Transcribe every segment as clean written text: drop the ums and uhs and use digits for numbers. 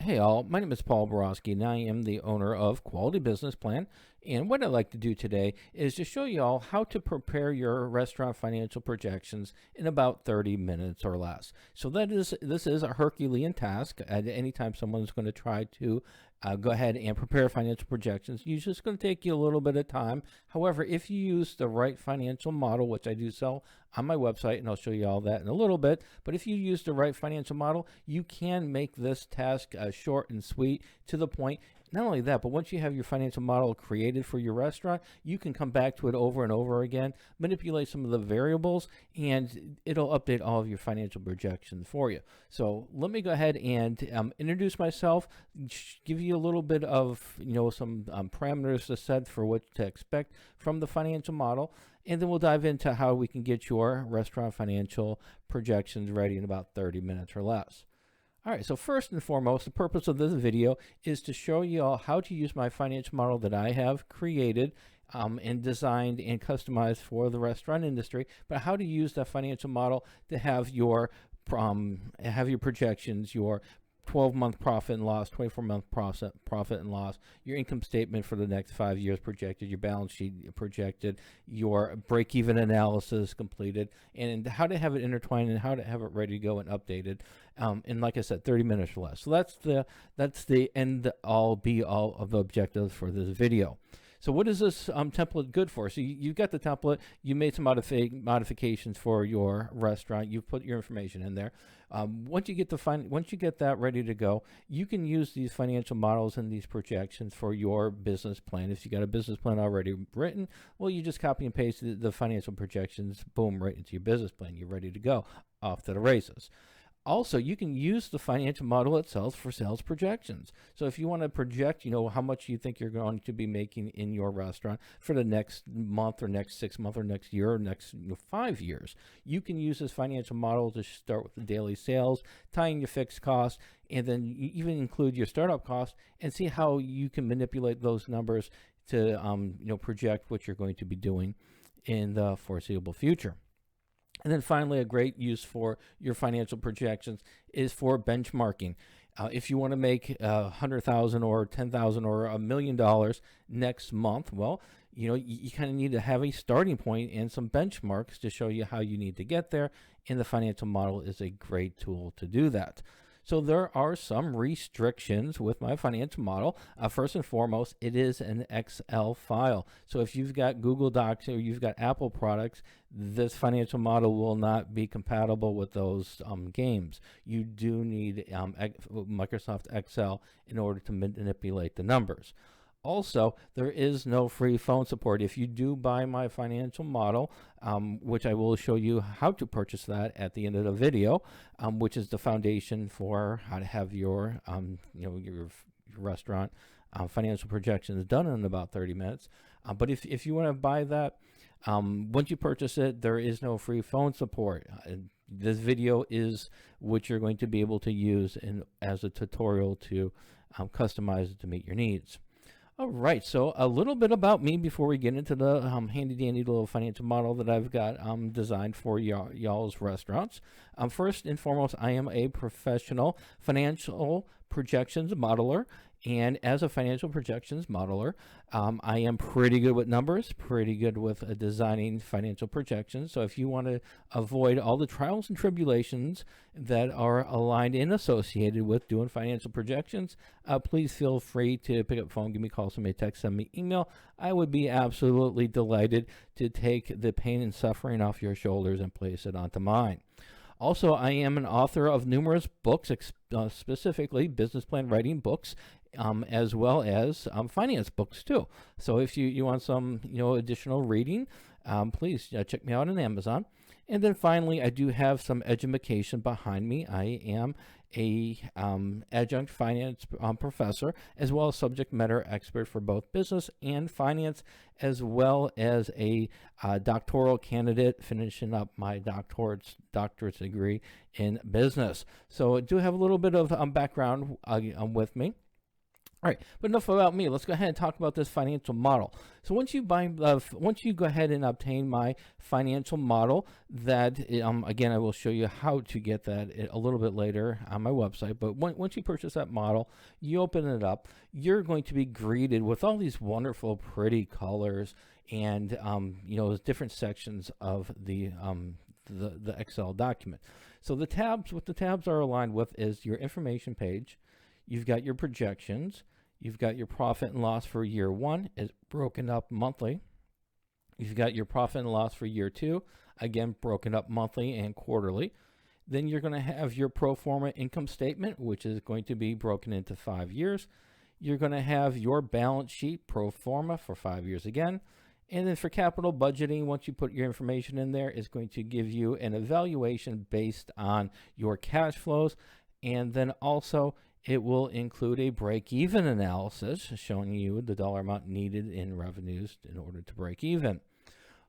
Hey all, my name is Paul Borosky and I am the owner of Quality Business Plan. And what I'd like to do today is to show you all how to prepare your restaurant financial projections in about 30 minutes or less. So this is a Herculean task. At any time someone's going to try to go ahead and prepare financial projections, usually it's going to take you a little bit of time. However, if you use the right financial model, which I do sell on my website, and I'll show you all that in a little bit, but if you use the right financial model, you can make this task short and sweet, to the point. Not only that, but once you have your financial model created for your restaurant, you can come back to it over and over again, manipulate some of the variables, and it'll update all of your financial projections for you. So let me go ahead and introduce myself, give you a little bit of some parameters to set for what to expect from the financial model, and then we'll dive into how we can get your restaurant financial projections ready in about 30 minutes or less. All right, so first and foremost, the purpose of this video is to show you all how to use my financial model that I have created and designed and customized for the restaurant industry, but how to use that financial model to have your projections, your 12-month profit and loss, 24-month profit and loss, your income statement for the next 5 years projected, your balance sheet projected, your break-even analysis completed, and how to have it intertwined and how to have it ready to go and updated. And like I said, 30 minutes or less. So that's the end all be all of the objectives for this video. So what is this template good for? So you've got the template, you made some modifications for your restaurant, you've put your information in there. Once you get that ready to go, you can use these financial models and these projections for your business plan. If you got a business plan already written, well, you just copy and paste the financial projections, boom, right into your business plan. You're ready to go, off to the races. Also, you can use the financial model itself for sales projections. So if you want to project, how much you think you're going to be making in your restaurant for the next month or next 6 months or next year or next 5 years, you can use this financial model to start with the daily sales, tying your fixed costs, and then you even include your startup costs and see how you can manipulate those numbers to project what you're going to be doing in the foreseeable future. And then finally, a great use for your financial projections is for benchmarking. If you want to make $100,000 or $10,000 or $1 million next month, well, you kind of need to have a starting point and some benchmarks to show you how you need to get there. And the financial model is a great tool to do that. So there are some restrictions with my financial model. First and foremost, it is an Excel file. So if you've got Google Docs or you've got Apple products, this financial model will not be compatible with those games. You do need Microsoft Excel in order to manipulate the numbers. Also, there is no free phone support. If you do buy my financial model, which I will show you how to purchase that at the end of the video, which is the foundation for how to have your restaurant financial projections done in about 30 minutes. But if you want to buy that, once you purchase it, there is no free phone support. This video is what you're going to be able to use as a tutorial to customize it to meet your needs. All right, so a little bit about me before we get into the handy-dandy little financial model that I've got designed for y'all's restaurants. First and foremost, I am a professional financial projections modeler. And as a financial projections modeler, I am pretty good with numbers, pretty good with designing financial projections. So if you want to avoid all the trials and tribulations that are aligned and associated with doing financial projections, please feel free to pick up the phone, give me a call, send me a text, send me an email. I would be absolutely delighted to take the pain and suffering off your shoulders and place it onto mine. Also, I am an author of numerous books, specifically business plan writing books, as well as finance books too. So if you want some additional reading, please check me out on Amazon. And then finally, I do have some education behind me. I am a adjunct finance professor, as well as subject matter expert for both business and finance, as well as a doctoral candidate finishing up my doctorate degree in business. So I do have a little bit of background with me. All right, but enough about me. Let's go ahead and talk about this financial model. So once you go ahead and obtain my financial model, that again, I will show you how to get that a little bit later on my website. But once you purchase that model, you open it up. You're going to be greeted with all these wonderful, pretty colors, and different sections of the Excel document. So what the tabs are aligned with is your information page. You've got your projections. You've got your profit and loss for year one, is broken up monthly. You've got your profit and loss for year two, again, broken up monthly and quarterly. Then you're going to have your pro forma income statement, which is going to be broken into 5 years. You're going to have your balance sheet pro forma for 5 years again. And then for capital budgeting, once you put your information in there, it's going to give you an evaluation based on your cash flows. And then also, it will include a break-even analysis showing you the dollar amount needed in revenues in order to break even.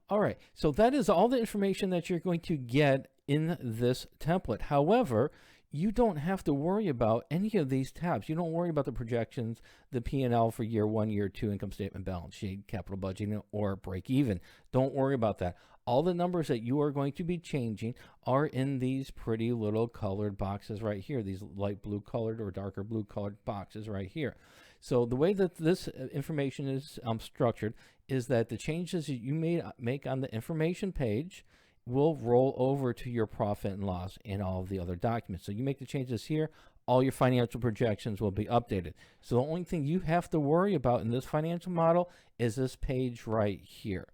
All right, so that is all the information that you're going to get in this template. However, you don't have to worry about any of these tabs. You don't worry about the projections, the P&L for year one, year two, income statement, balance sheet, capital budgeting, or break even. Don't worry about that. All the numbers that you are going to be changing are in these pretty little colored boxes right here, these light blue colored or darker blue colored boxes right here. So the way that this information is structured is that the changes that you make on the information page will roll over to your profit and loss and all of the other documents. So you make the changes here, all your financial projections will be updated. So the only thing you have to worry about in this financial model is this page right here.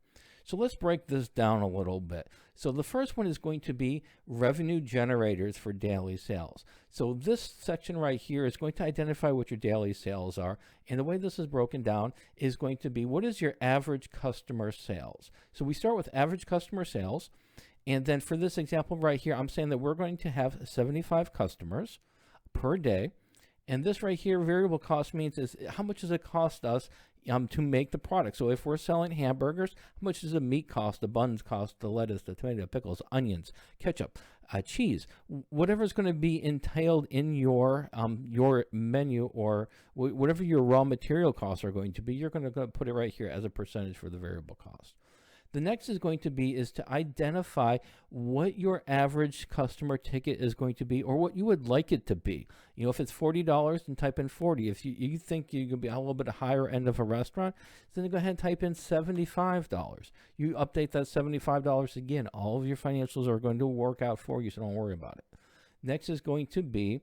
So let's break this down a little bit. So the first one is going to be revenue generators for daily sales. So this section right here is going to identify what your daily sales are. And the way this is broken down is going to be, what is your average customer sales? So we start with average customer sales. And then for this example right here, I'm saying that we're going to have 75 customers per day. And this right here, variable cost means is how much does it cost us to make the product. So if we're selling hamburgers, how much does the meat cost, the buns cost, the lettuce, the tomato, pickles, onions, ketchup, cheese, whatever is going to be entailed in your menu, or whatever your raw material costs are going to be, you're going to put it right here as a percentage for the variable cost. The next is going to be is to identify what your average customer ticket is going to be, or what you would like it to be. You know, if it's $40, then type in 40. If you think you're going to be a little bit higher end of a restaurant, then go ahead and type in $75. You update that $75 again. All of your financials are going to work out for you, so don't worry about it. Next is going to be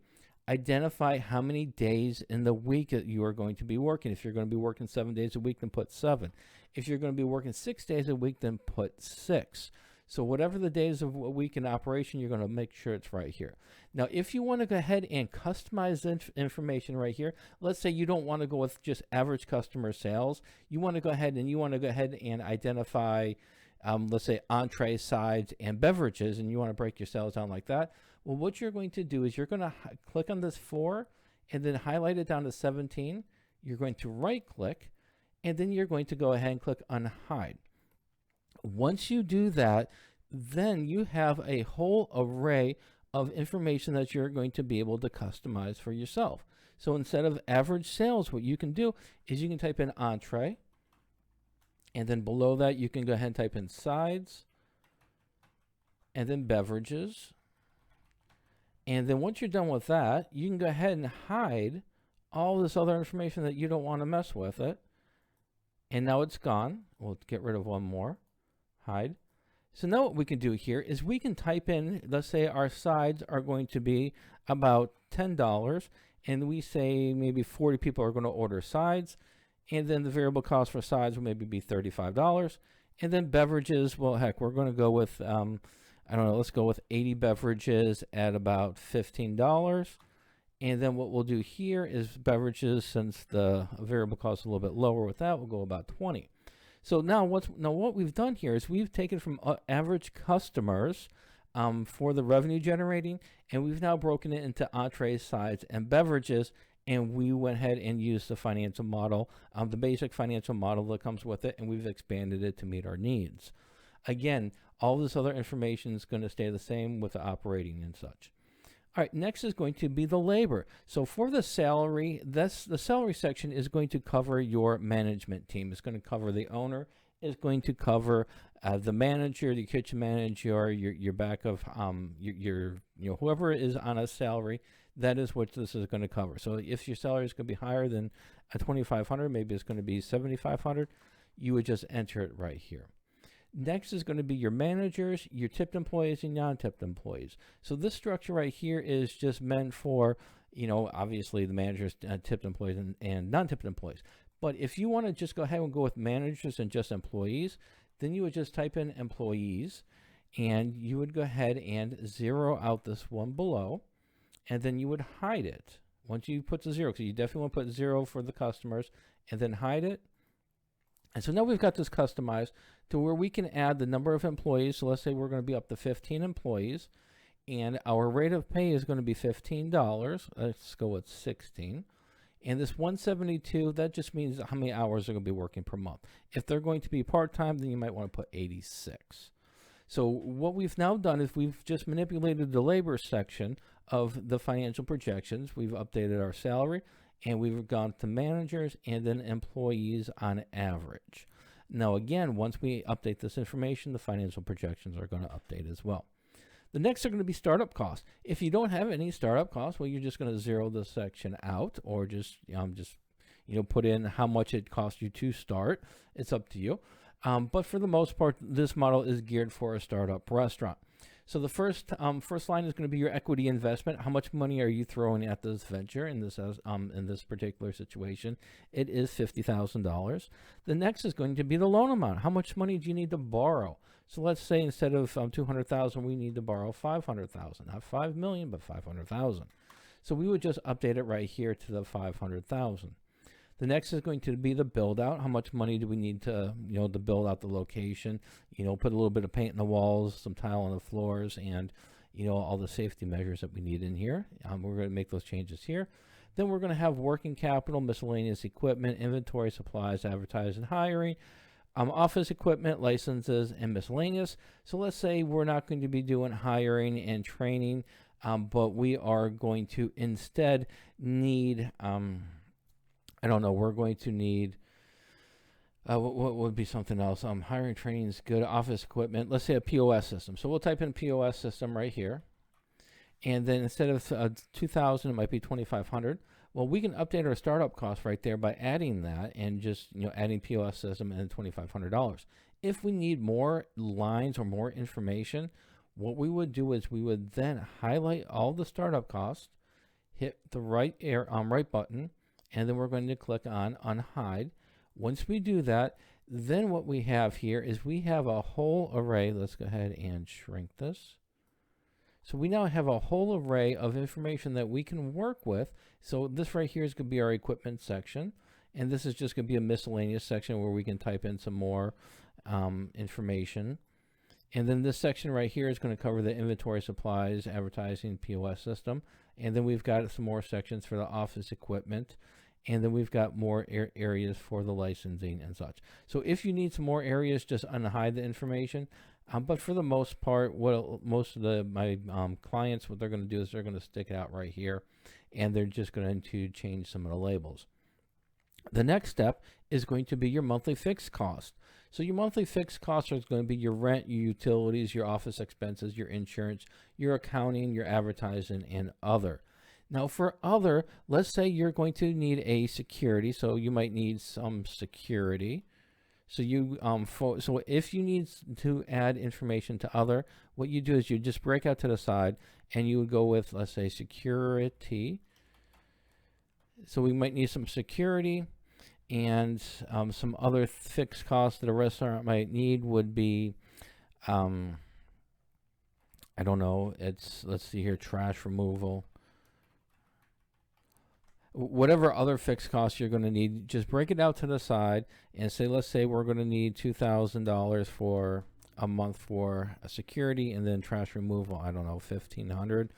identify how many days in the week that you are going to be working. If you're going to be working 7 days a week, then put 7. If you're going to be working 6 days a week, then put 6. So whatever the days of a week in operation, you're going to make sure it's right here. Now, if you want to go ahead and customize the information right here, let's say you don't want to go with just average customer sales. You want to go ahead and identify, let's say, entrees, sides, and beverages, and you want to break your sales down like that. Well, what you're going to do is you're going to click on this 4 and then highlight it down to 17. You're going to right click, and then you're going to go ahead and click on hide. Once you do that, then you have a whole array of information that you're going to be able to customize for yourself. So instead of average sales, what you can do is you can type in entree, and then below that you can go ahead and type in sides, and then beverages. And then once you're done with that, you can go ahead and hide all this other information that you don't want to mess with it. And now it's gone. We'll get rid of one more. Hide. So now what we can do here is we can type in, let's say our sides are going to be about $10, and we say maybe 40 people are going to order sides, and then the variable cost for sides will maybe be $35. And then beverages, well, heck, we're going to go with, I don't know, let's go with 80 beverages at about $15. And then what we'll do here is beverages, since the variable cost is a little bit lower with that, we'll go about 20. So now what we've done here is we've taken from average customers for the revenue generating, and we've now broken it into entrees, sides, and beverages, and we went ahead and used the financial model, the basic financial model that comes with it, and we've expanded it to meet our needs. Again, all this other information is going to stay the same with the operating and such. All right, next is going to be the labor. So for the salary, the salary section is going to cover your management team. It's going to cover the owner. It's going to cover the manager, the kitchen manager, your back of whoever is on a salary. That is what this is going to cover. So if your salary is going to be higher than $2,500, maybe it's going to be $7,500. You would just enter it right here. Next is going to be your managers, your tipped employees, and non-tipped employees. So this structure right here is just meant for, obviously the managers, tipped employees, and non-tipped employees. But if you want to just go ahead and go with managers and just employees, then you would just type in employees, and you would go ahead and zero out this one below, and then you would hide it. Once you put the zero, so you definitely want to put zero for the customers, and then hide it. And so now we've got this customized to where we can add the number of employees. So let's say we're going to be up to 15 employees, and our rate of pay is going to be $15. Let's go with 16. And this 172, that just means how many hours they're going to be working per month. If they're going to be part-time, then you might want to put 86. So what we've now done is we've just manipulated the labor section of the financial projections. We've updated our salary, and we've gone to managers and then employees on average. Now again, once we update this information, the financial projections are going to update as well. The next are going to be startup costs. If you don't have any startup costs, well, you're just going to zero this section out, or just put in how much it costs you to start. It's up to you. But for the most part, this model is geared for a startup restaurant. So the first line is going to be your equity investment. How much money are you throwing at this venture in this particular situation? It is $50,000. The next is going to be the loan amount. How much money do you need to borrow? So let's say instead of $200,000, we need to borrow $500,000. Not $5 million, but $500,000. So we would just update it right here to the $500,000. The next is going to be the build out. How much money do we need to, to build out the location? Put a little bit of paint in the walls, some tile on the floors, and, all the safety measures that we need in here. We're going to make those changes here. Then we're going to have working capital, miscellaneous equipment, inventory, supplies, advertising, hiring, office equipment, licenses, and miscellaneous. So let's say we're not going to be doing hiring and training, but we are going to instead need, we're going to need, what would be something else? Hiring, training is good. Office equipment. Let's say a POS system. So we'll type in POS system right here. And then instead of 2,000, it might be 2,500. Well, we can update our startup cost right there by adding that and just, adding POS system and $2,500. If we need more lines or more information, what we would do is we would then highlight all the startup costs, hit the right button, and then we're going to click on unhide. Once we do that, then what we have here is we have a whole array. Let's go ahead and shrink this. So we now have a whole array of information that we can work with. So this right here is going to be our equipment section. And this is just going to be a miscellaneous section where we can type in some more information. And then this section right here is going to cover the inventory, supplies, advertising, POS system. And then we've got some more sections for the office equipment. And then we've got more areas for the licensing and such. So if you need some more areas, just unhide the information. But for the most part, most of my clients, what they're going to do is they're going to stick it out right here, and they're just going to change some of the labels. The next step is going to be your monthly fixed cost. So your monthly fixed costs are going to be your rent, your utilities, your office expenses, your insurance, your accounting, your advertising, and other. Now for other, let's say you're going to need a security, so you might need some security. So so if you need to add information to other, what you do is you just break out to the side and you would go with, let's say, security. So we might need some security, and some other fixed costs that a restaurant might need would be, let's see here, trash removal. Whatever other fixed costs you're going to need, just break it out to the side and say, let's say we're going to need $2,000 for a month for a security, and then trash removal, $1,500.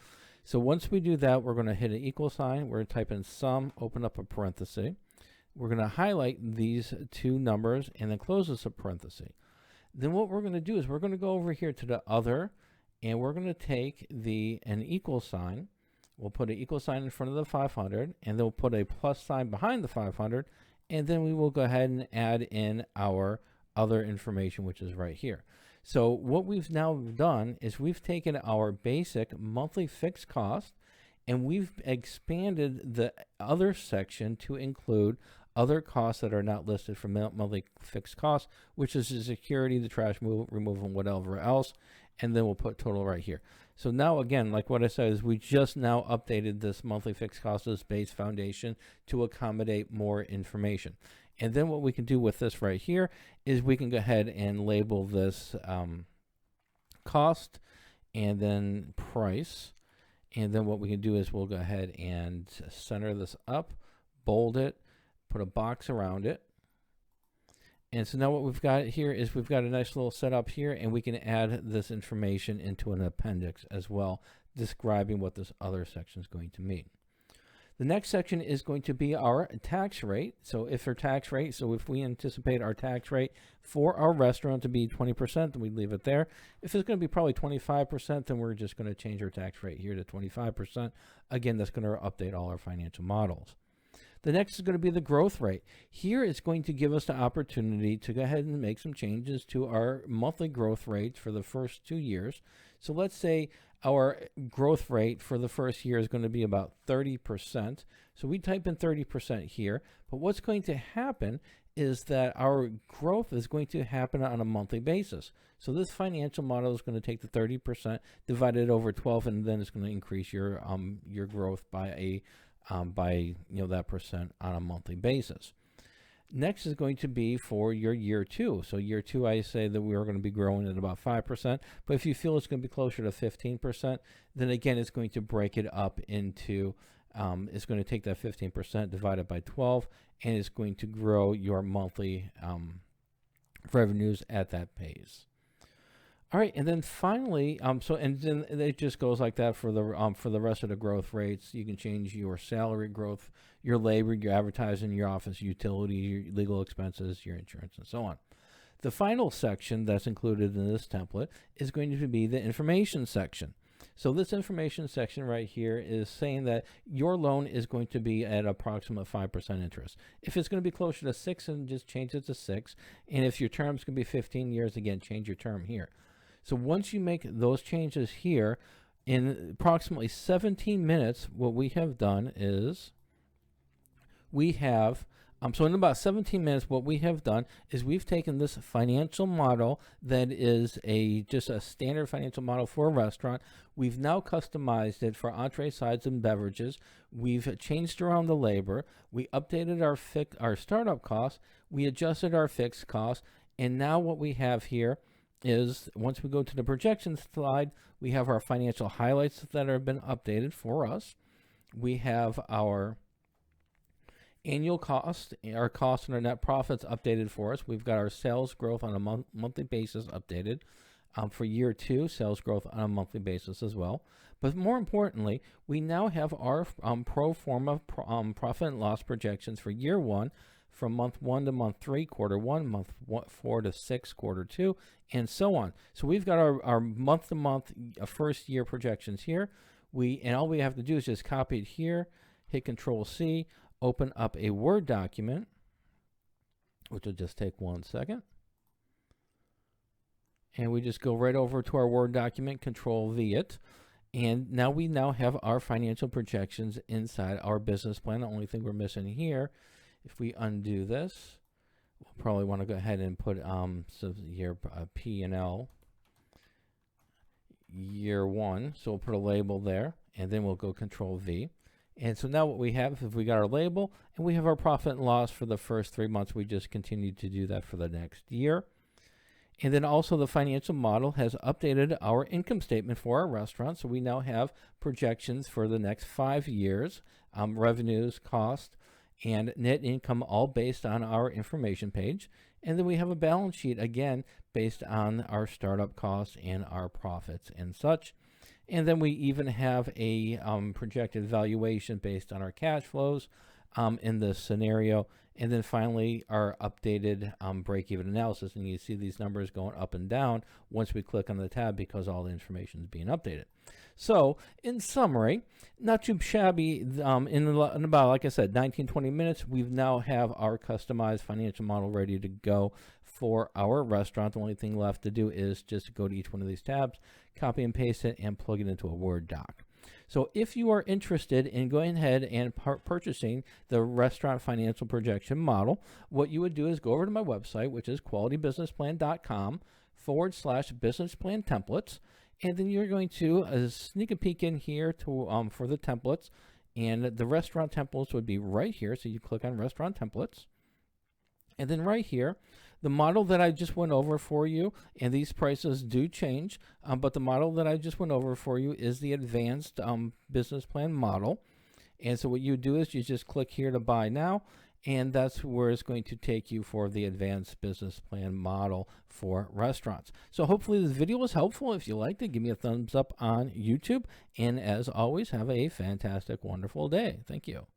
So once we do that, we're going to hit an equal sign. We're going to type in sum, open up a parenthesis. We're going to highlight these two numbers and then close this a parenthesis. Then what we're going to do is we're going to go over here to the other, and we're going to take an equal sign. We'll put an equal sign in front of the 500, and then we'll put a plus sign behind the 500, and then we will go ahead and add in our other information, which is right here. So what we've now done is we've taken our basic monthly fixed cost, and we've expanded the other section to include other costs that are not listed for monthly fixed costs, which is the security, the trash removal, and whatever else. And then we'll put total right here. So now, again, like what I said, is we just now updated this monthly fixed cost as base foundation to accommodate more information. And then what we can do with this right here is we can go ahead and label this cost and then price. And then what we can do is we'll go ahead and center this up, bold it, put a box around it. And so now what we've got here is we've got a nice little setup here, and we can add this information into an appendix as well, describing what this other section is going to mean. The next section is going to be our tax rate. So if we anticipate our tax rate for our restaurant to be 20%, then we leave it there. If it's going to be probably 25%, then we're just going to change our tax rate here to 25%. Again, that's going to update all our financial models. The next is going to be the growth rate. Here it's going to give us the opportunity to go ahead and make some changes to our monthly growth rates for the first 2 years. So let's say our growth rate for the first year is going to be about 30%. So we type in 30% here, but what's going to happen is that our growth is going to happen on a monthly basis. So this financial model is going to take the 30%, divide it over 12, and then it's going to increase your growth by that percent on a monthly basis. Next is going to be for your year 2. So year 2, I say that we are going to be growing at about 5%, but if you feel it's going to be closer to 15%, then again, it's going to break it up into, it's going to take that 15%, divide it by 12, and it's going to grow your monthly revenues at that pace. All right, and then finally, and then it just goes like that for the rest of the growth rates. You can change your salary growth, your labor, your advertising, your office utility, your legal expenses, your insurance, and so on. The final section that's included in this template is going to be the information section. So this information section right here is saying that your loan is going to be at approximately 5% interest. If it's going to be closer to 6, then just change it to 6. And if your term's going to be 15 years, again, change your term here. So once you make those changes here, in approximately 17 minutes, what we have done is so in about 17 minutes, what we have done is we've taken this financial model that is just a standard financial model for a restaurant. We've now customized it for entree, sides, and beverages. We've changed around the labor. We updated our startup costs. We adjusted our fixed costs. And now what we have here is, once we go to the projection slide, we have our financial highlights that have been updated for us. We have our annual cost, our cost and our net profits updated for us. We've got our sales growth on a monthly basis updated. For year 2, sales growth on a monthly basis as well. But more importantly, we now have our pro forma profit and loss projections for year 1, from month 1 to month 3, quarter 1, month 4 to 6, quarter 2, and so on. So we've got our month-to-month first year projections here. And all we have to do is just copy it here, hit Control-C, open up a Word document, which will just take 1 second. And we just go right over to our Word document, Control-V it. And now we have our financial projections inside our business plan. The only thing we're missing here, if we undo this, we'll probably want to go ahead and put here P&L year 1. So we'll put a label there, and then we'll go Control-V. And so now what we have is we got our label, and we have our profit and loss for the first 3 months. We just continue to do that for the next year. And then also the financial model has updated our income statement for our restaurant. So we now have projections for the next 5 years, revenues, cost, and net income, all based on our information page. And then we have a balance sheet, again, based on our startup costs and our profits and such. And then we even have a projected valuation based on our cash flows in this scenario. And then finally, our updated break-even analysis. And you see these numbers going up and down once we click on the tab, because all the information is being updated. So, in summary, not too shabby. In about, like I said, 19, 20 minutes, we now have our customized financial model ready to go for our restaurant. The only thing left to do is just go to each one of these tabs, copy and paste it, and plug it into a Word doc. So if you are interested in going ahead and purchasing the restaurant financial projection model, what you would do is go over to my website, which is qualitybusinessplan.com/business plan templates. And then you're going to sneak a peek in here to for the templates. And the restaurant templates would be right here. So you click on restaurant templates. And then right here, the model that I just went over for you, and these prices do change, but the model that I just went over for you is the advanced business plan model. And so what you do is you just click here to buy now, and that's where it's going to take you for the advanced business plan model for restaurants. So hopefully this video was helpful. If you liked it, give me a thumbs up on YouTube. And as always, have a fantastic, wonderful day. Thank you.